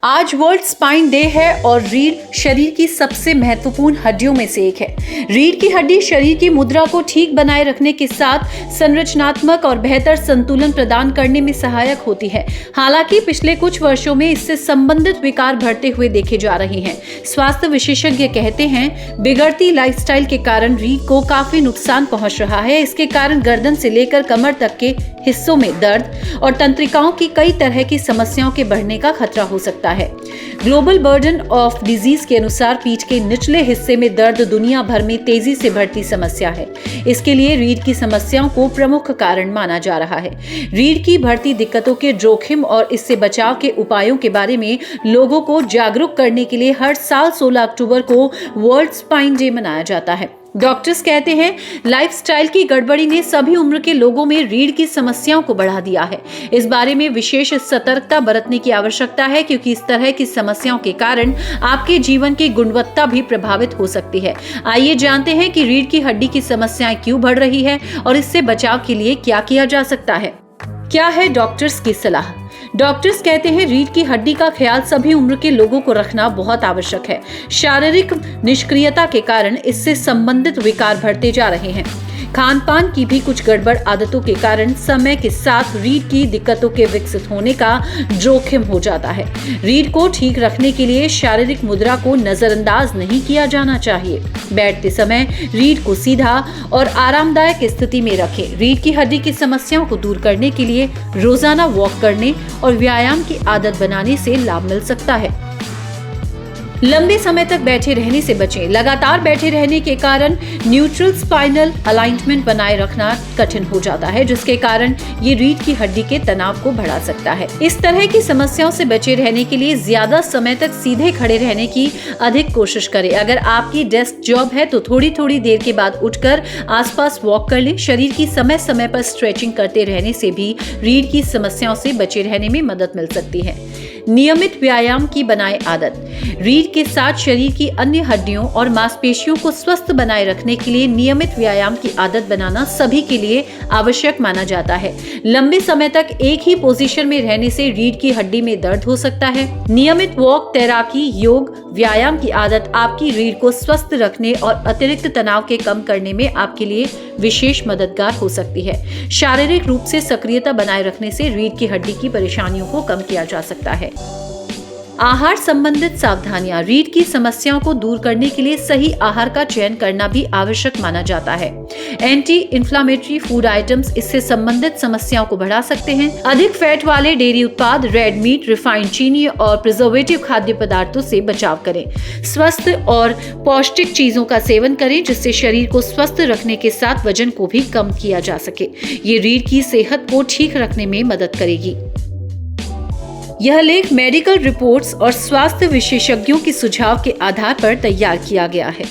आज world spine day है और रीढ़ शरीर की सबसे महत्वपूर्ण हड्डियों में से एक है। रीढ़ की हड्डी शरीर की मुद्रा को ठीक बनाए रखने के साथ संरचनात्मक और बेहतर संतुलन प्रदान करने में सहायक होती है। हालांकि पिछले कुछ वर्षों में इससे संबंधित विकार बढ़ते हुए देखे जा रहे हैं। स्वास्थ्य विशेषज्ञ कहते हैं, बिगड़ती लाइफस्टाइल के कारण रीढ़ को काफी नुकसान पहुंच रहा है। इसके कारण गर्दन से लेकर कमर तक के हिस्सों में दर्द और तंत्रिकाओं की कई तरह की समस्याओं के बढ़ने का खतरा हो सकता है। ग्लोबल बर्डन ऑफ डिजीज के अनुसार पीठ के निचले हिस्से में दर्द दुनिया भर में तेजी से बढ़ती समस्या है। इसके लिए रीढ़ की समस्याओं को प्रमुख कारण माना जा रहा है। रीढ़ की बढ़ती दिक्कतों के जोखिम और इससे बचाव के उपायों के बारे में लोगों को जागरूक करने के लिए हर साल 16 अक्टूबर को वर्ल्ड स्पाइन डे मनाया जाता है। डॉक्टर्स कहते हैं, लाइफस्टाइल की गड़बड़ी ने सभी उम्र के लोगों में रीढ़ की समस्याओं को बढ़ा दिया है। इस बारे में विशेष सतर्कता बरतने की आवश्यकता है, क्योंकि इस तरह की समस्याओं के कारण आपके जीवन की गुणवत्ता भी प्रभावित हो सकती है। आइए जानते हैं कि रीढ़ की हड्डी की समस्याएं क्यों बढ़ रही है और इससे बचाव के लिए क्या किया जा सकता है। क्या है डॉक्टर्स की सलाह? डॉक्टर्स कहते हैं, रीढ़ की हड्डी का ख्याल सभी उम्र के लोगों को रखना बहुत आवश्यक है। शारीरिक निष्क्रियता के कारण इससे संबंधित विकार बढ़ते जा रहे हैं। खान पान की भी कुछ गड़बड़ आदतों के कारण समय के साथ रीढ़ की दिक्कतों के विकसित होने का जोखिम हो जाता है। रीढ़ को ठीक रखने के लिए शारीरिक मुद्रा को नजरअंदाज नहीं किया जाना चाहिए। बैठते समय रीढ़ को सीधा और आरामदायक स्थिति में रखें। रीढ़ की हड्डी की समस्याओं को दूर करने के लिए रोजाना वॉक करने और व्यायाम की आदत बनाने से लाभ मिल सकता है। लंबे समय तक बैठे रहने से बचें। लगातार बैठे रहने के कारण न्यूट्रल स्पाइनल अलाइनमेंट बनाए रखना कठिन हो जाता है, जिसके कारण ये रीढ़ की हड्डी के तनाव को बढ़ा सकता है। इस तरह की समस्याओं से बचे रहने के लिए ज्यादा समय तक सीधे खड़े रहने की अधिक कोशिश करें। अगर आपकी डेस्क जॉब है तो थोड़ी थोड़ी देर के बाद उठकर आसपास वॉक कर लें। शरीर की समय समय पर स्ट्रेचिंग करते रहने से भी रीढ़ की समस्याओं से बचे रहने में मदद मिल सकती है। नियमित व्यायाम की बनाए आदत। रीढ़ के साथ शरीर की अन्य हड्डियों और मांसपेशियों को स्वस्थ बनाए रखने के लिए नियमित व्यायाम की आदत बनाना सभी के लिए आवश्यक माना जाता है। लंबे समय तक एक ही पोजीशन में रहने से रीढ़ की हड्डी में दर्द हो सकता है। नियमित वॉक, तैराकी, योग, व्यायाम की आदत आपकी रीढ़ को स्वस्थ रखने और अतिरिक्त तनाव के कम करने में आपके लिए विशेष मददगार हो सकती है। शारीरिक रूप से सक्रियता बनाए रखने से रीढ़ की हड्डी की परेशानियों को कम किया जा सकता है। आहार संबंधित सावधानियां। रीढ़ की समस्याओं को दूर करने के लिए सही आहार का चयन करना भी आवश्यक माना जाता है। एंटी इंफ्लेमेटरी फूड आइटम्स इससे संबंधित समस्याओं को बढ़ा सकते हैं। अधिक फैट वाले डेयरी उत्पाद, रेड मीट, रिफाइंड चीनी और प्रिजर्वेटिव खाद्य पदार्थों से बचाव करें। स्वस्थ और पौष्टिक चीजों का सेवन करें, जिससे शरीर को स्वस्थ रखने के साथ वजन को भी कम किया जा सके। ये रीढ़ की सेहत को ठीक रखने में मदद करेगी। यह लेख मेडिकल रिपोर्ट्स और स्वास्थ्य विशेषज्ञों के सुझाव के आधार पर तैयार किया गया है।